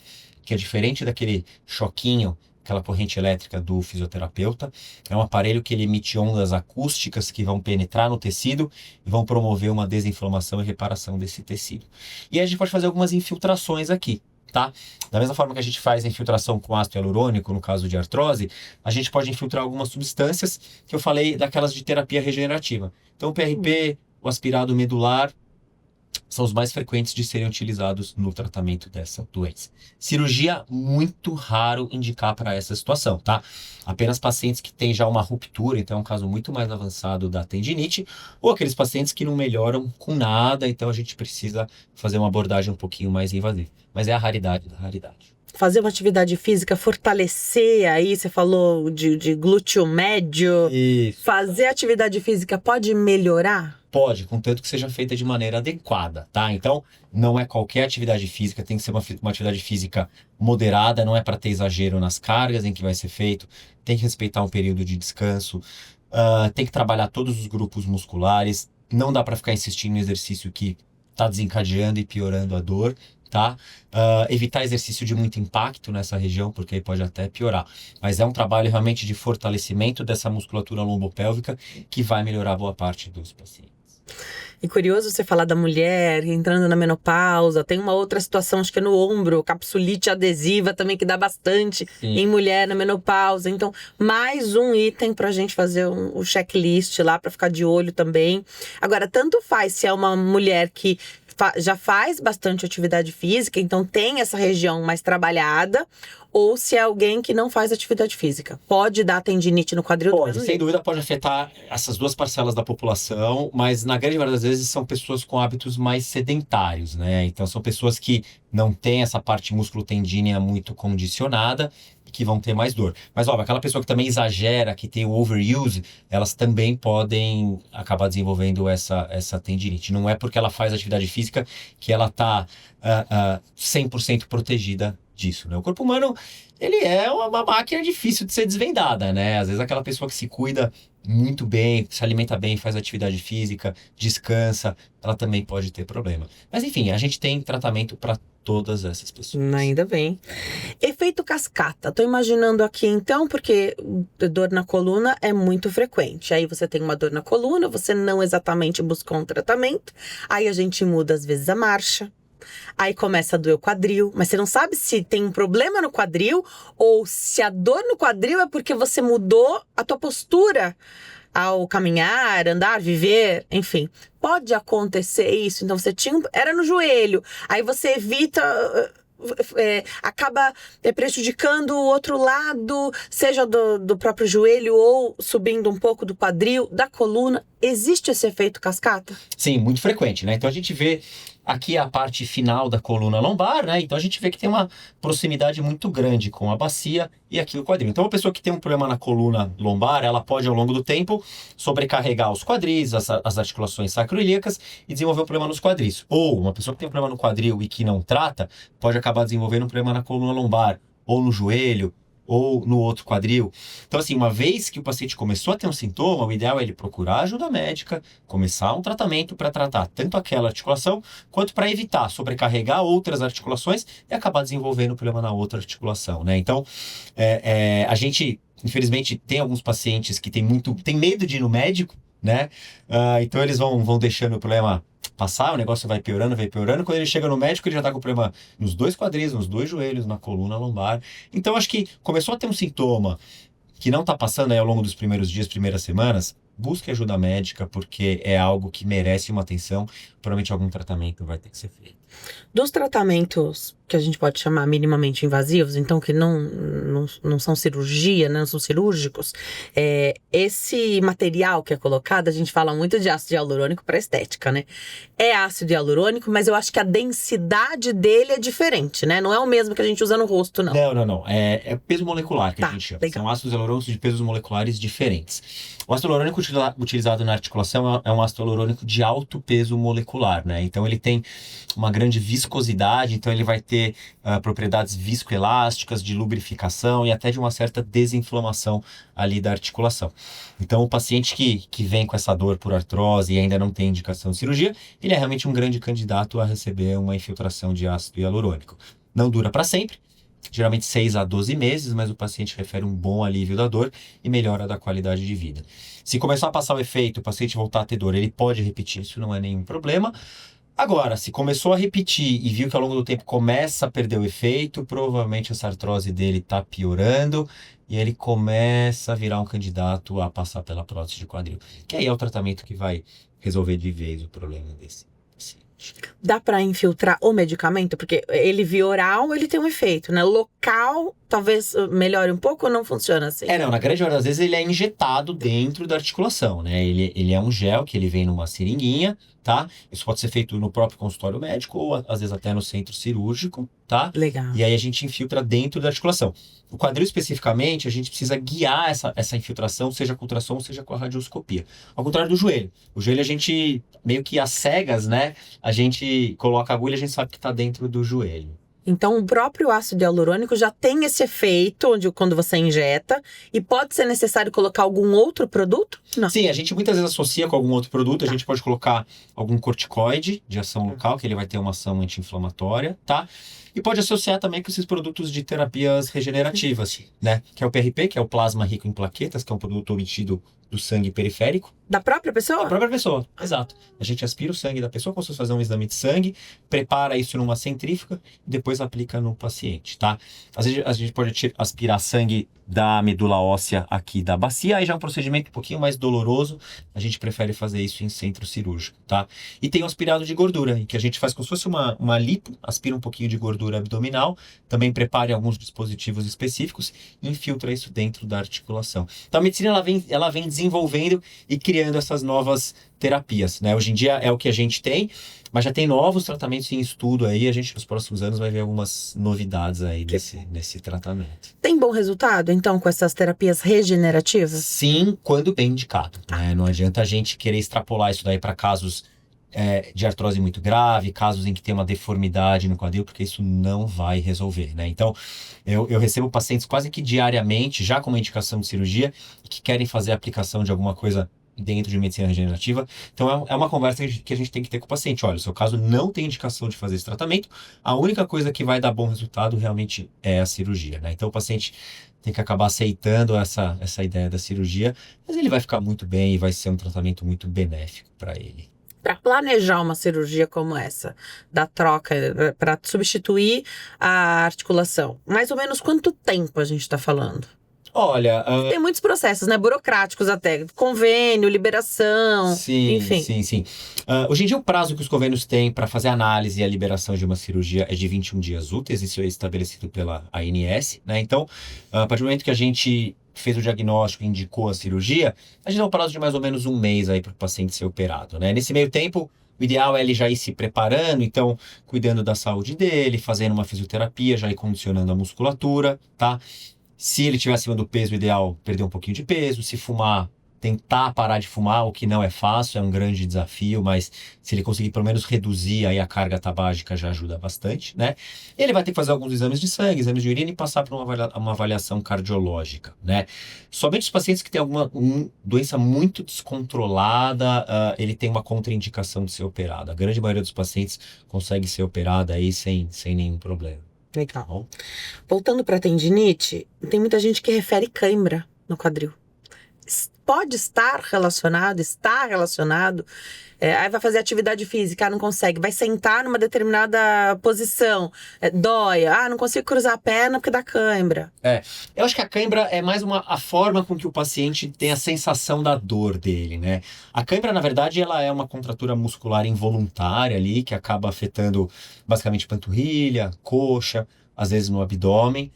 que é diferente daquele choquinho, aquela corrente elétrica do fisioterapeuta. É um aparelho que ele emite ondas acústicas que vão penetrar no tecido e vão promover uma desinflamação e reparação desse tecido. E aí a gente pode fazer algumas infiltrações aqui, tá? Da mesma forma que a gente faz a infiltração com ácido hialurônico, no caso de artrose, a gente pode infiltrar algumas substâncias que eu falei daquelas de terapia regenerativa. Então o PRP, o aspirado medular, são os mais frequentes de serem utilizados no tratamento dessa doença. Cirurgia, muito raro indicar para essa situação, tá? Apenas pacientes que têm já uma ruptura, então é um caso muito mais avançado da tendinite, ou aqueles pacientes que não melhoram com nada, então a gente precisa fazer uma abordagem um pouquinho mais invasiva. Mas é a raridade da raridade. Fazer uma atividade física, fortalecer aí, você falou de glúteo médio. Isso. Fazer atividade física pode melhorar? Pode, contanto que seja feita de maneira adequada, tá? Então, não é qualquer atividade física, tem que ser uma atividade física moderada, não é para ter exagero nas cargas em que vai ser feito, tem que respeitar um período de descanso, tem que trabalhar todos os grupos musculares, não dá para ficar insistindo no exercício que está desencadeando e piorando a dor, tá? Evitar exercício de muito impacto nessa região, porque aí pode até piorar. Mas é um trabalho realmente de fortalecimento dessa musculatura lombopélvica que vai melhorar boa parte dos pacientes. E curioso você falar da mulher entrando na menopausa. Tem uma outra situação, acho que é no ombro, capsulite adesiva também, que dá bastante em mulher na menopausa. Então, mais um item pra gente fazer um checklist lá, pra ficar de olho também. Agora, tanto faz se é uma mulher que já faz bastante atividade física, então tem essa região mais trabalhada, ou se é alguém que não faz atividade física. Pode dar tendinite no quadril? Pode, sem dúvida pode afetar essas duas parcelas da população, mas na grande maioria das vezes são pessoas com hábitos mais sedentários, né? Então são pessoas que não têm essa parte músculo-tendínea muito condicionada, que vão ter mais dor. Mas, óbvio, aquela pessoa que também exagera, que tem o overuse, elas também podem acabar desenvolvendo essa tendinite. Não é porque ela faz atividade física que ela está 100% protegida disso, né? O corpo humano, ele é uma máquina difícil de ser desvendada, né? Às vezes aquela pessoa que se cuida muito bem, se alimenta bem, faz atividade física, descansa, ela também pode ter problema. Mas enfim, a gente tem tratamento para todas essas pessoas. Ainda bem. Efeito cascata. Tô imaginando aqui então, porque dor na coluna é muito frequente. Aí você tem uma dor na coluna, você não exatamente buscou um tratamento, aí a gente muda às vezes a marcha. Aí começa a doer o quadril, mas você não sabe se tem um problema no quadril ou se a dor no quadril é porque você mudou a tua postura ao caminhar, andar, viver, enfim. Pode acontecer isso. Então você era no joelho, aí você evita acaba prejudicando o outro lado, seja do próprio joelho ou subindo um pouco do quadril, da coluna. Existe esse efeito cascata? Sim, muito frequente, né? Então a gente vê aqui a parte final da coluna lombar, né? Então a gente vê que tem uma proximidade muito grande com a bacia e aqui o quadril. Então uma pessoa que tem um problema na coluna lombar, ela pode ao longo do tempo sobrecarregar os quadris, as articulações sacroiliacas e desenvolver um problema nos quadris. Ou uma pessoa que tem um problema no quadril e que não trata, pode acabar desenvolvendo um problema na coluna lombar, ou no joelho, ou no outro quadril. Então, assim, uma vez que o paciente começou a ter um sintoma, o ideal é ele procurar ajuda médica, começar um tratamento para tratar tanto aquela articulação, quanto para evitar sobrecarregar outras articulações e acabar desenvolvendo problema na outra articulação, né? Então, a gente, infelizmente, tem alguns pacientes que tem medo de ir no médico, né? Então, eles vão deixando o problema passar, o negócio vai piorando. Quando ele chega no médico, ele já tá com problema nos dois quadris, nos dois joelhos, na coluna lombar. Então, acho que começou a ter um sintoma que não tá passando aí ao longo dos primeiros dias, primeiras semanas, busque ajuda médica, porque é algo que merece uma atenção. Provavelmente algum tratamento vai ter que ser feito. Dos tratamentos que a gente pode chamar minimamente invasivos, então que não são cirurgia, não são cirúrgicos, esse material que é colocado, a gente fala muito de ácido hialurônico para estética, né? É ácido hialurônico, mas eu acho que a densidade dele é diferente, né? Não é o mesmo que a gente usa no rosto, não. Não. É peso molecular que a gente chama. Legal. São ácidos hialurônicos de pesos moleculares diferentes. O ácido hialurônico utilizado na articulação é um ácido hialurônico de alto peso molecular, né? Então ele tem uma grande viscosidade, então ele vai ter propriedades viscoelásticas, de lubrificação e até de uma certa desinflamação ali da articulação. Então o paciente que vem com essa dor por artrose e ainda não tem indicação de cirurgia, ele é realmente um grande candidato a receber uma infiltração de ácido hialurônico. Não dura para sempre, geralmente 6 a 12 meses, mas o paciente refere um bom alívio da dor e melhora da qualidade de vida. Se começar a passar o efeito, o paciente voltar a ter dor, ele pode repetir, isso não é nenhum problema. Agora, se começou a repetir e viu que ao longo do tempo começa a perder o efeito, provavelmente essa artrose dele está piorando e ele começa a virar um candidato a passar pela prótese de quadril. Que aí é o tratamento que vai resolver de vez o problema desse paciente. Dá para infiltrar o medicamento? Porque ele via oral, ele tem um efeito, né? Local, talvez melhore um pouco ou não funciona assim? Na grande maioria das vezes ele é injetado dentro da articulação, né? Ele é um gel que ele vem numa seringuinha, tá? Isso pode ser feito no próprio consultório médico ou às vezes até no centro cirúrgico, tá? Legal. E aí a gente infiltra dentro da articulação. O quadril especificamente, a gente precisa guiar essa infiltração, seja com ultrassom, seja com a radioscopia. Ao contrário do joelho. O joelho a gente, meio que às cegas, né? A gente coloca a agulha e a gente sabe que está dentro do joelho. Então, o próprio ácido hialurônico já tem esse efeito quando você injeta, e pode ser necessário colocar algum outro produto? Não. Sim, a gente muitas vezes associa com algum outro produto. A gente pode colocar algum corticoide de ação local, que ele vai ter uma ação anti-inflamatória, tá? E pode associar também com esses produtos de terapias regenerativas, né? Que é o PRP, que é o plasma rico em plaquetas, que é um produto obtido do sangue periférico. Da própria pessoa? Da própria pessoa, exato. A gente aspira o sangue da pessoa, como se fosse fazer um exame de sangue, prepara isso numa centrífuga e depois aplica no paciente, tá? Às vezes a gente pode aspirar sangue da medula óssea aqui da bacia, aí já é um procedimento um pouquinho mais doloroso, a gente prefere fazer isso em centro cirúrgico, tá? E tem o aspirado de gordura, em que a gente faz como se fosse uma lipo, aspira um pouquinho de gordura abdominal, também prepara alguns dispositivos específicos e infiltra isso dentro da articulação. Então a medicina ela vem desenvolvendo e criando essas novas terapias, né? Hoje em dia é o que a gente tem, mas já tem novos tratamentos em estudo aí, a gente nos próximos anos vai ver algumas novidades aí nesse tratamento. Tem bom resultado, então, com essas terapias regenerativas? Sim, quando bem indicado, né? Não adianta a gente querer extrapolar isso daí para casos de artrose muito grave, casos em que tem uma deformidade no quadril, porque isso não vai resolver, né? Então, eu recebo pacientes quase que diariamente, já com uma indicação de cirurgia, que querem fazer a aplicação de alguma coisa dentro de medicina regenerativa. Então é uma conversa que a gente tem que ter com o paciente. Olha, o seu caso não tem indicação de fazer esse tratamento, a única coisa que vai dar bom resultado realmente é a cirurgia, né? Então o paciente tem que acabar aceitando essa ideia da cirurgia, mas ele vai ficar muito bem e vai ser um tratamento muito benéfico para ele. Para planejar uma cirurgia como essa, da troca, para substituir a articulação, mais ou menos quanto tempo a gente está falando? Olha, Tem muitos processos, né? Burocráticos até. Convênio, liberação, sim, enfim. sim. Hoje em dia, o prazo que os convênios têm para fazer a análise e a liberação de uma cirurgia é de 21 dias úteis, isso é estabelecido pela ANS, né? Então, a partir do momento que a gente fez o diagnóstico e indicou a cirurgia, a gente dá um prazo de mais ou menos um mês aí para o paciente ser operado, né? Nesse meio tempo, o ideal é ele já ir se preparando, então, cuidando da saúde dele, fazendo uma fisioterapia, já ir condicionando a musculatura, tá? Se ele estiver acima do peso, o ideal é perder um pouquinho de peso. Se fumar, tentar parar de fumar, o que não é fácil, é um grande desafio, mas se ele conseguir pelo menos reduzir aí a carga tabágica já ajuda bastante, né? Ele vai ter que fazer alguns exames de sangue, exames de urina e passar por uma avaliação cardiológica, né? Somente os pacientes que têm alguma doença muito descontrolada, ele tem uma contraindicação de ser operado. A grande maioria dos pacientes consegue ser operada aí sem nenhum problema. Legal. Bom. Voltando para tendinite, tem muita gente que refere cãibra no quadril. Pode estar relacionado, está relacionado. Aí vai fazer atividade física, não consegue. Vai sentar numa determinada posição, dói. Não consigo cruzar a perna porque dá cãibra. Eu acho que a cãibra é mais a forma com que o paciente tem a sensação da dor dele, né? A cãibra, na verdade, ela é uma contratura muscular involuntária ali, que acaba afetando basicamente panturrilha, coxa, às vezes no abdômen.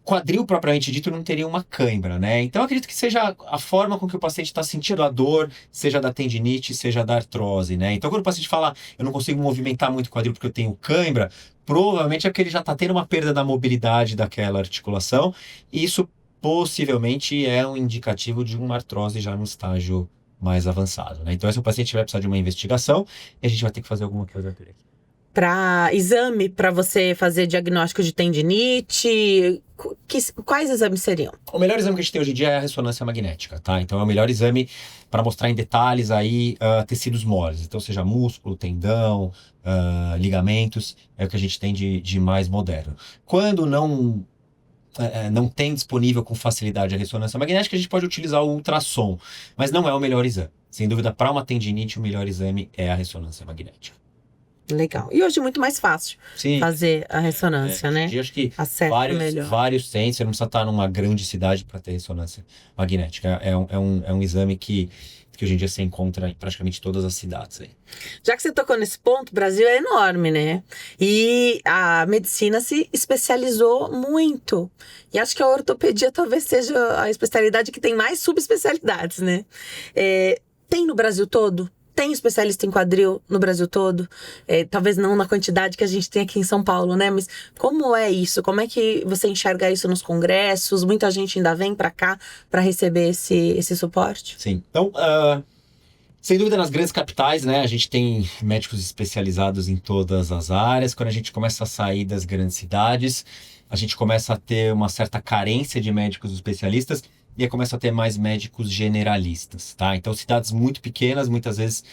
Quadril, propriamente dito, não teria uma cãibra, né? Então, eu acredito que seja a forma com que o paciente está sentindo a dor, seja da tendinite, seja da artrose, né? Então, quando o paciente fala, eu não consigo movimentar muito o quadril porque eu tenho cãibra, provavelmente é porque ele já está tendo uma perda da mobilidade daquela articulação, e isso possivelmente é um indicativo de uma artrose já no estágio mais avançado, né? Então, esse paciente vai precisar de uma investigação e a gente vai ter que fazer alguma coisa por aqui. Para exame, para você fazer diagnóstico de tendinite, quais exames seriam? O melhor exame que a gente tem hoje em dia é a ressonância magnética, tá? Então é o melhor exame para mostrar em detalhes aí tecidos moles. Então seja músculo, tendão, ligamentos, é o que a gente tem de mais moderno. Quando não tem disponível com facilidade a ressonância magnética, a gente pode utilizar o ultrassom, mas não é o melhor exame. Sem dúvida, para uma tendinite, o melhor exame é a ressonância magnética. Legal. E hoje é muito mais fácil fazer a ressonância, né? Eu acho que Acerta melhor. vários têm, você não precisa estar numa grande cidade para ter ressonância magnética. É um exame que hoje em dia você encontra em praticamente todas as cidades aí. Já que você tocou nesse ponto, o Brasil é enorme, né? E a medicina se especializou muito. E acho que a ortopedia talvez seja a especialidade que tem mais subespecialidades, né? Tem no Brasil todo? Tem especialista em quadril no Brasil todo? Talvez não na quantidade que a gente tem aqui em São Paulo, né? Mas como é isso? Como é que você enxerga isso nos congressos? Muita gente ainda vem para cá para receber esse suporte? Sim. Então, sem dúvida, nas grandes capitais, né? A gente tem médicos especializados em todas as áreas. Quando a gente começa a sair das grandes cidades, a gente começa a ter uma certa carência de médicos especialistas. E aí começa a ter mais médicos generalistas, tá? Então, cidades muito pequenas, muitas vezes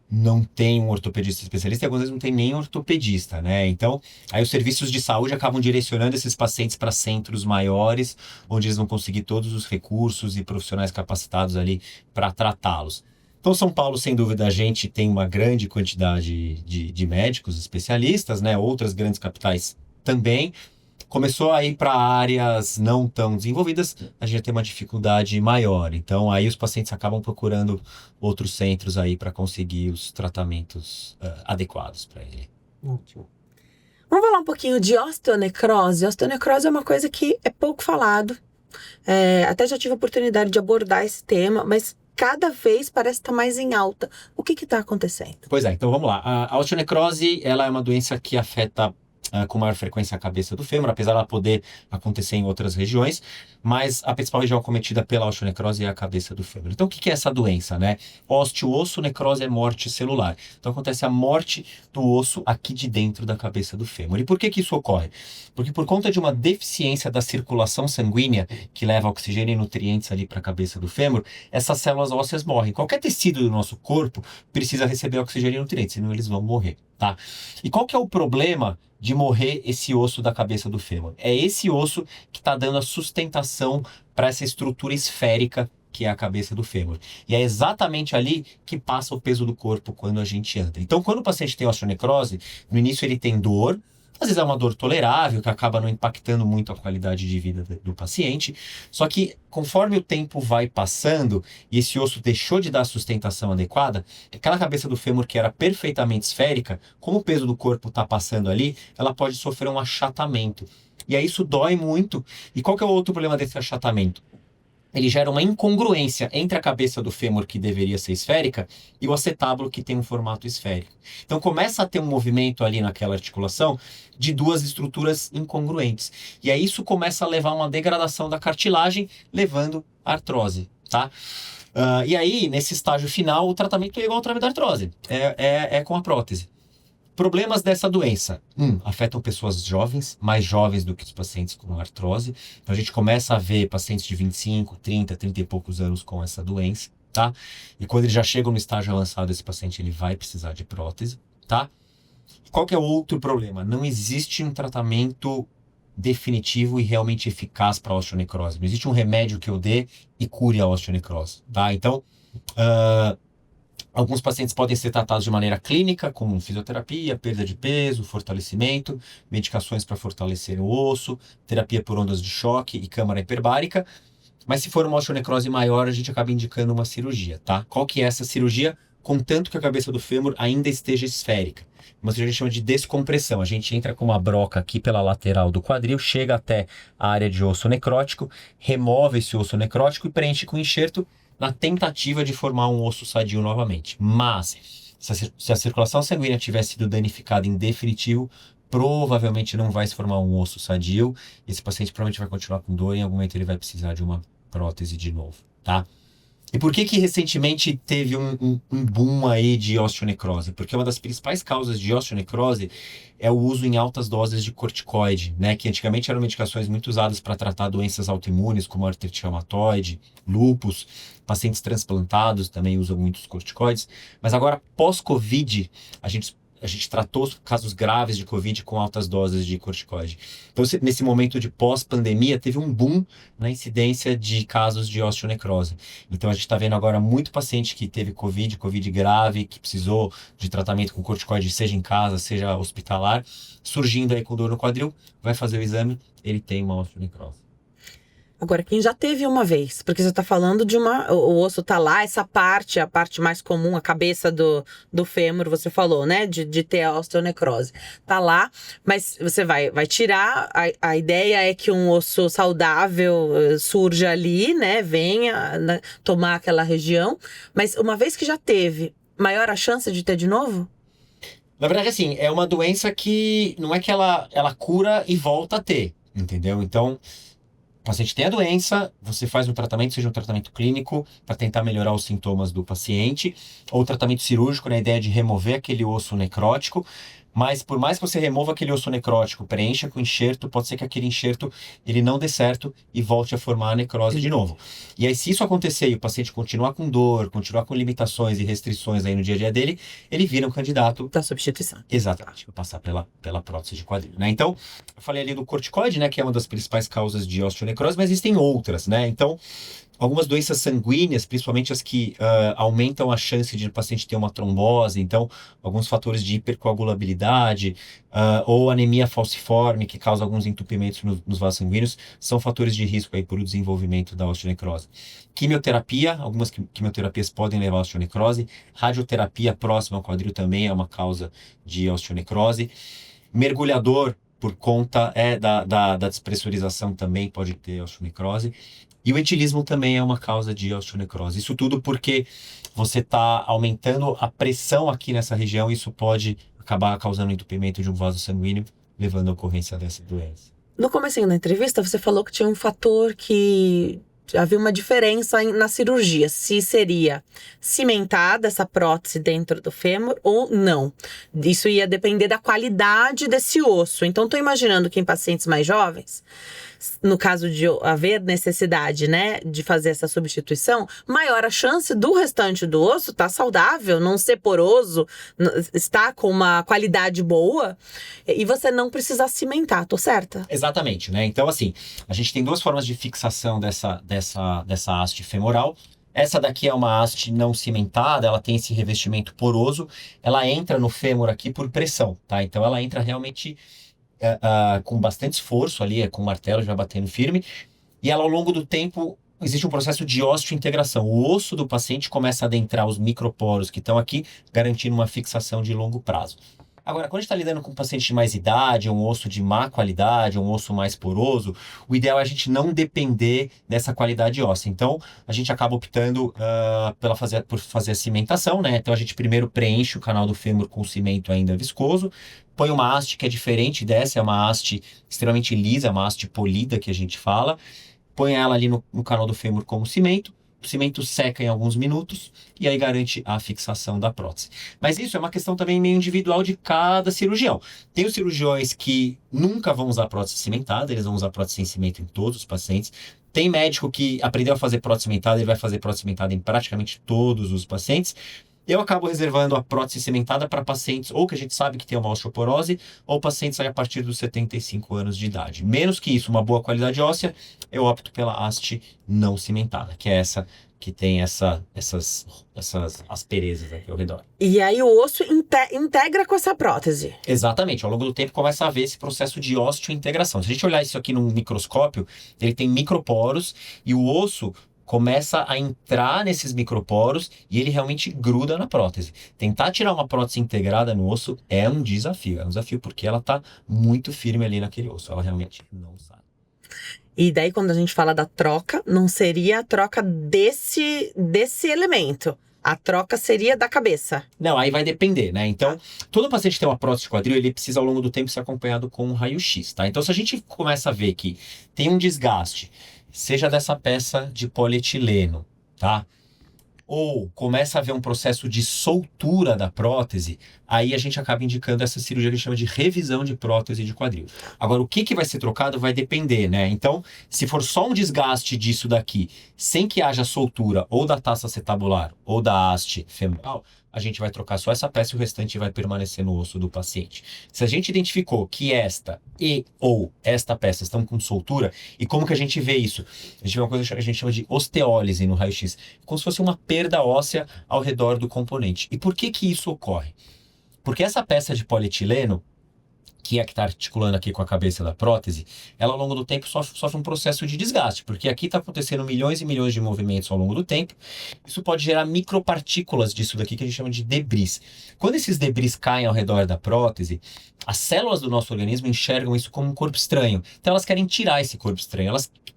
não tem um ortopedista especialista e algumas vezes não tem nem ortopedista, né? Então, aí os serviços de saúde acabam direcionando esses pacientes para centros maiores, onde eles vão conseguir todos os recursos e profissionais capacitados ali para tratá-los. Então, São Paulo, sem dúvida, a gente tem uma grande quantidade de médicos especialistas, né? Outras grandes capitais também. Começou a ir para áreas não tão desenvolvidas, a gente tem uma dificuldade maior. Então, aí os pacientes acabam procurando outros centros aí para conseguir os tratamentos adequados para ele. Ótimo. Vamos falar um pouquinho de osteonecrose. Osteonecrose é uma coisa que é pouco falado. Até já tive a oportunidade de abordar esse tema, mas cada vez parece estar mais em alta. O que está acontecendo? Pois é, então vamos lá. A osteonecrose, ela é uma doença que afeta com maior frequência a cabeça do fêmur, apesar de ela poder acontecer em outras regiões, mas a principal região acometida pela osteonecrose é a cabeça do fêmur. Então, o que é essa doença, né? Osso, necrose é morte celular. Então, acontece a morte do osso aqui de dentro da cabeça do fêmur. E por que isso ocorre? Porque por conta de uma deficiência da circulação sanguínea, que leva oxigênio e nutrientes ali para a cabeça do fêmur, essas células ósseas morrem. Qualquer tecido do nosso corpo precisa receber oxigênio e nutrientes, senão eles vão morrer, tá? E qual que é o problema de morrer esse osso da cabeça do fêmur? É esse osso que está dando a sustentação para essa estrutura esférica que é a cabeça do fêmur. E é exatamente ali que passa o peso do corpo quando a gente anda. Então, quando o paciente tem osteonecrose, no início ele tem dor, Às vezes é uma dor tolerável, que acaba não impactando muito a qualidade de vida do paciente. Só que conforme o tempo vai passando e esse osso deixou de dar a sustentação adequada, aquela cabeça do fêmur que era perfeitamente esférica, como o peso do corpo está passando ali, ela pode sofrer um achatamento. E aí isso dói muito. E qual que é o outro problema desse achatamento? Ele gera uma incongruência entre a cabeça do fêmur, que deveria ser esférica, e o acetábulo, que tem um formato esférico. Então começa a ter um movimento ali naquela articulação de duas estruturas incongruentes. E aí isso começa a levar a uma degradação da cartilagem, levando à artrose, tá? E aí, nesse estágio final, o tratamento é igual ao tratamento da artrose, é com a prótese. Problemas dessa doença. Afetam pessoas jovens, mais jovens do que os pacientes com artrose. Então a gente começa a ver pacientes de 25, 30 e poucos anos com essa doença, tá? E quando eles já chegam no estágio avançado, esse paciente ele vai precisar de prótese, tá? Qual que é o outro problema? Não existe um tratamento definitivo e realmente eficaz para a osteonecrose. Não existe um remédio que eu dê e cure a osteonecrose, tá? Então, alguns pacientes podem ser tratados de maneira clínica, como fisioterapia, perda de peso, fortalecimento, medicações para fortalecer o osso, terapia por ondas de choque e câmara hiperbárica. Mas se for uma osteonecrose maior, a gente acaba indicando uma cirurgia, tá? Qual que é essa cirurgia? Contanto que a cabeça do fêmur ainda esteja esférica. Uma cirurgia que a gente chama de descompressão. A gente entra com uma broca aqui pela lateral do quadril, chega até a área de osso necrótico, remove esse osso necrótico e preenche com enxerto, na tentativa de formar um osso sadio novamente. Mas, se a circulação sanguínea tiver sido danificada em definitivo, provavelmente não vai se formar um osso sadio. Esse paciente provavelmente vai continuar com dor e em algum momento ele vai precisar de uma prótese de novo, tá? E por que recentemente teve um boom aí de osteonecrose? Porque uma das principais causas de osteonecrose é o uso em altas doses de corticoide, né? Que antigamente eram medicações muito usadas para tratar doenças autoimunes, como artrite reumatoide, lúpus, pacientes transplantados também usam muitos corticoides. Mas agora, pós-Covid, a gente tratou casos graves de Covid com altas doses de corticoide. Então, nesse momento de pós-pandemia, teve um boom na incidência de casos de osteonecrose. Então, a gente está vendo agora muito paciente que teve Covid grave, que precisou de tratamento com corticoide, seja em casa, seja hospitalar, surgindo aí com dor no quadril, vai fazer o exame, ele tem uma osteonecrose. Agora, quem já teve uma vez, porque você está falando de o osso tá lá, essa parte, a parte mais comum, a cabeça do fêmur, você falou, né, de ter a osteonecrose. Tá lá, mas você vai tirar, a ideia é que um osso saudável surja ali, né, venha tomar aquela região, mas uma vez que já teve, maior a chance de ter de novo? Na verdade, assim, é uma doença que não é que ela cura e volta a ter, entendeu? Então, o paciente tem a doença, você faz um tratamento, seja um tratamento clínico, para tentar melhorar os sintomas do paciente, ou tratamento cirúrgico, na ideia de remover aquele osso necrótico, mas por mais que você remova aquele osso necrótico, preencha com enxerto, pode ser que aquele enxerto ele não dê certo e volte a formar a necrose de novo. E aí, se isso acontecer e o paciente continuar com dor, continuar com limitações e restrições aí no dia a dia dele, ele vira um candidato da substituição. Exatamente, para passar pela prótese de quadril, né? Então, eu falei ali do corticoide, né, que é uma das principais causas de osteonecrose, mas existem outras, né? Então, algumas doenças sanguíneas, principalmente as que aumentam a chance de o paciente ter uma trombose, então alguns fatores de hipercoagulabilidade ou anemia falciforme, que causa alguns entupimentos nos vasos sanguíneos, são fatores de risco aí para o desenvolvimento da osteonecrose. Quimioterapia, algumas quimioterapias podem levar à osteonecrose. Radioterapia próxima ao quadril também é uma causa de osteonecrose. Mergulhador, por conta da despressurização, também pode ter osteonecrose. E o etilismo também é uma causa de osteonecrose. Isso tudo porque você está aumentando a pressão aqui nessa região e isso pode acabar causando entupimento de um vaso sanguíneo, levando à ocorrência dessa doença. No comecinho da entrevista, você falou que tinha um fator que havia uma diferença na cirurgia, se seria cimentada essa prótese dentro do fêmur ou não. Isso ia depender da qualidade desse osso. Então, estou imaginando que em pacientes mais jovens, no caso de haver necessidade, né, de fazer essa substituição, maior a chance do restante do osso estar saudável, não ser poroso, estar com uma qualidade boa e você não precisar cimentar, tô certa? Exatamente, né? Então, assim, a gente tem duas formas de fixação dessa haste femoral. Essa daqui é uma haste não cimentada, ela tem esse revestimento poroso, ela entra no fêmur aqui por pressão, tá? Então, ela entra realmente com bastante esforço ali, com o martelo já batendo firme, e ela ao longo do tempo existe um processo de osteointegração. O osso do paciente começa a adentrar os microporos que estão aqui, garantindo uma fixação de longo prazo. Agora, quando a gente está lidando com um paciente de mais idade, um osso de má qualidade, um osso mais poroso, o ideal é a gente não depender dessa qualidade óssea. Então, a gente acaba optando por fazer a cimentação, né? Então, a gente primeiro preenche o canal do fêmur com cimento ainda viscoso, põe uma haste que é diferente dessa, é uma haste extremamente lisa, uma haste polida que a gente fala, põe ela ali no canal do fêmur como cimento, o cimento seca em alguns minutos e aí garante a fixação da prótese. Mas isso é uma questão também meio individual de cada cirurgião. Tem os cirurgiões que nunca vão usar prótese cimentada, eles vão usar prótese sem cimento em todos os pacientes. Tem médico que aprendeu a fazer prótese cimentada e vai fazer prótese cimentada em praticamente todos os pacientes. Eu acabo reservando a prótese cimentada para pacientes ou que a gente sabe que tem uma osteoporose ou pacientes aí a partir dos 75 anos de idade. Menos que isso, uma boa qualidade óssea, eu opto pela haste não cimentada, que é essa que tem essas asperezas aqui ao redor. E aí o osso integra com essa prótese. Exatamente, ao longo do tempo começa a haver esse processo de osteointegração. Se a gente olhar isso aqui num microscópio, ele tem microporos e o osso começa a entrar nesses microporos e ele realmente gruda na prótese. Tentar tirar uma prótese integrada no osso é um desafio. É um desafio porque ela está muito firme ali naquele osso. Ela realmente não sai. E daí, quando a gente fala da troca, não seria a troca desse elemento. A troca seria da cabeça. Não, aí vai depender, né? Então, todo paciente que tem uma prótese de quadril, ele precisa ao longo do tempo ser acompanhado com um raio-x, tá? Então, se a gente começa a ver que tem um desgaste, seja dessa peça de polietileno, tá? Ou começa a haver um processo de soltura da prótese, aí a gente acaba indicando essa cirurgia que a gente chama de revisão de prótese de quadril. Agora, o que vai ser trocado vai depender, né? Então, se for só um desgaste disso daqui, sem que haja soltura ou da taça acetabular ou da haste femoral, a gente vai trocar só essa peça e o restante vai permanecer no osso do paciente. Se a gente identificou que esta ou esta peça estão com soltura, e como que a gente vê isso? A gente vê uma coisa que a gente chama de osteólise no raio-x, como se fosse uma perda óssea ao redor do componente. E por que isso ocorre? Porque essa peça de polietileno, que é a que está articulando aqui com a cabeça da prótese, ela ao longo do tempo sofre um processo de desgaste, porque aqui está acontecendo milhões e milhões de movimentos ao longo do tempo. Isso pode gerar micropartículas disso daqui que a gente chama de debris. Quando esses debris caem ao redor da prótese, as células do nosso organismo enxergam isso como um corpo estranho. Então elas querem tirar esse corpo estranho,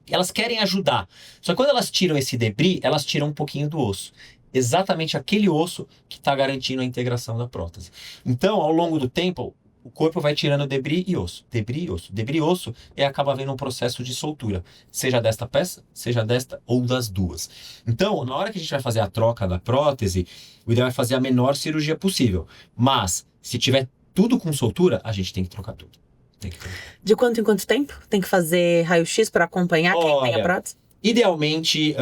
elas querem ajudar. Só que quando elas tiram esse debris, elas tiram um pouquinho do osso. Exatamente aquele osso que está garantindo a integração da prótese. Então, ao longo do tempo, o corpo vai tirando debris e osso, debris e osso, debris e osso, e acaba havendo um processo de soltura, seja desta peça, seja desta ou das duas. Então, na hora que a gente vai fazer a troca da prótese, o ideal é fazer a menor cirurgia possível. Mas, se tiver tudo com soltura, a gente tem que trocar tudo. De quanto em quanto tempo? Tem que fazer raio-x para acompanhar quem tem a prótese? Idealmente,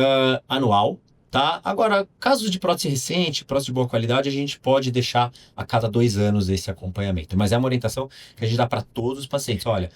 anual. Tá? Agora, casos de prótese recente, prótese de boa qualidade, a gente pode deixar a cada 2 anos esse acompanhamento. Mas é uma orientação que a gente dá para todos os pacientes. Olha,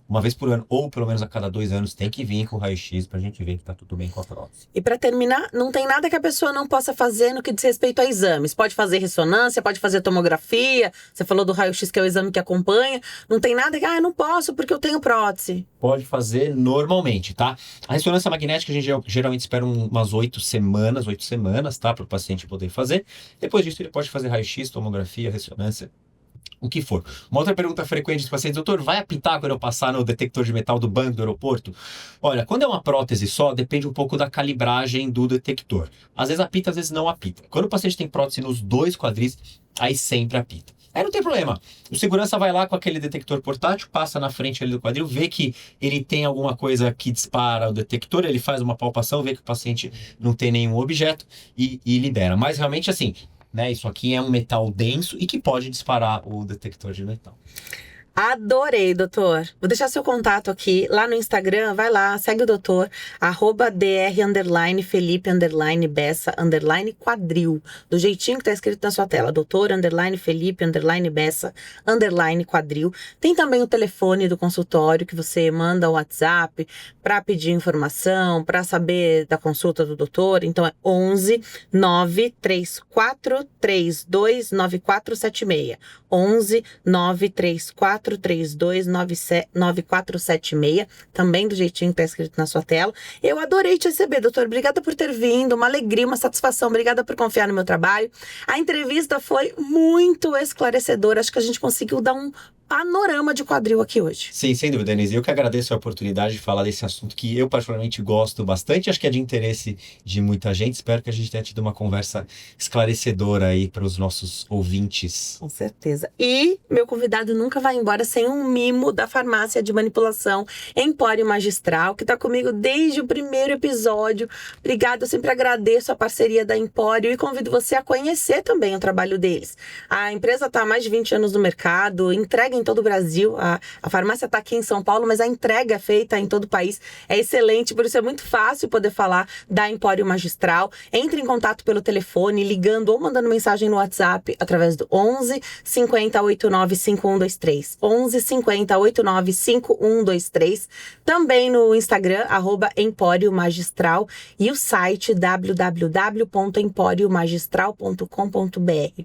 uma vez por ano, ou pelo menos a cada 2 anos, tem que vir com o raio-x pra gente ver que tá tudo bem com a prótese. E para terminar, não tem nada que a pessoa não possa fazer no que diz respeito a exames. Pode fazer ressonância, pode fazer tomografia. Você falou do raio-x, que é o exame que acompanha. Não tem nada que, não posso porque eu tenho prótese. Pode fazer normalmente, tá? A ressonância magnética a gente geralmente espera umas 8 semanas, tá? Para o paciente poder fazer. Depois disso ele pode fazer raio-x, tomografia, ressonância, o que for. Uma outra pergunta frequente dos pacientes: doutor, vai apitar quando eu passar no detector de metal do banco do aeroporto? Olha, quando é uma prótese só, depende um pouco da calibragem do detector. Às vezes apita, às vezes não apita. Quando o paciente tem prótese nos 2 quadris, aí sempre apita. Aí não tem problema. O segurança vai lá com aquele detector portátil, passa na frente ali do quadril, vê que ele tem alguma coisa que dispara o detector, ele faz uma palpação, vê que o paciente não tem nenhum objeto e libera. Mas realmente assim, né, isso aqui é um metal denso e que pode disparar o detector de metal. Adorei, doutor. Vou deixar seu contato aqui, lá no Instagram, vai lá, segue o doutor, @dr_Felipe_Bessa_quadril, do jeitinho que tá escrito na sua tela, doutor_Felipe_Bessa_quadril. Tem também o telefone do consultório, que você manda o WhatsApp para pedir informação, para saber da consulta do doutor, então é 11 934 32 9476, 11 934 3432-9476, também do jeitinho que tá escrito na sua tela. Eu adorei te receber, doutor. Obrigada por ter vindo, uma alegria, uma satisfação. Obrigada por confiar no meu trabalho. A entrevista foi muito esclarecedora. Acho que a gente conseguiu dar um panorama de quadril aqui hoje. Sim, sem dúvida, Denise. Eu que agradeço a oportunidade de falar desse assunto que eu particularmente gosto bastante. Acho que é de interesse de muita gente. Espero que a gente tenha tido uma conversa esclarecedora aí para os nossos ouvintes. Com certeza. E meu convidado nunca vai embora sem um mimo da farmácia de manipulação Empório Magistral, que está comigo desde o primeiro episódio. Obrigada, eu sempre agradeço a parceria da Empório e convido você a conhecer também o trabalho deles. A empresa está há mais de 20 anos no mercado, entrega em todo o Brasil. A farmácia está aqui em São Paulo, mas a entrega é feita em todo o país. É excelente, por isso é muito fácil poder falar da Empório Magistral. Entre em contato pelo telefone, ligando ou mandando mensagem no WhatsApp através do 11 50 89 5123. 11 50 89 5123. Também no Instagram, @Empório Magistral, e o site www.emporiomagistral.com.br.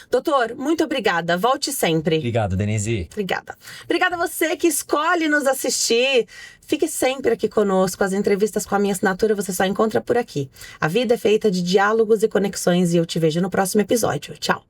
Doutor, muito obrigada. Volte sempre. Obrigado, Denise. Obrigada. Obrigada a você que escolhe nos assistir. Fique sempre aqui conosco. As entrevistas com a minha assinatura você só encontra por aqui. A vida é feita de diálogos e conexões e eu te vejo no próximo episódio. Tchau.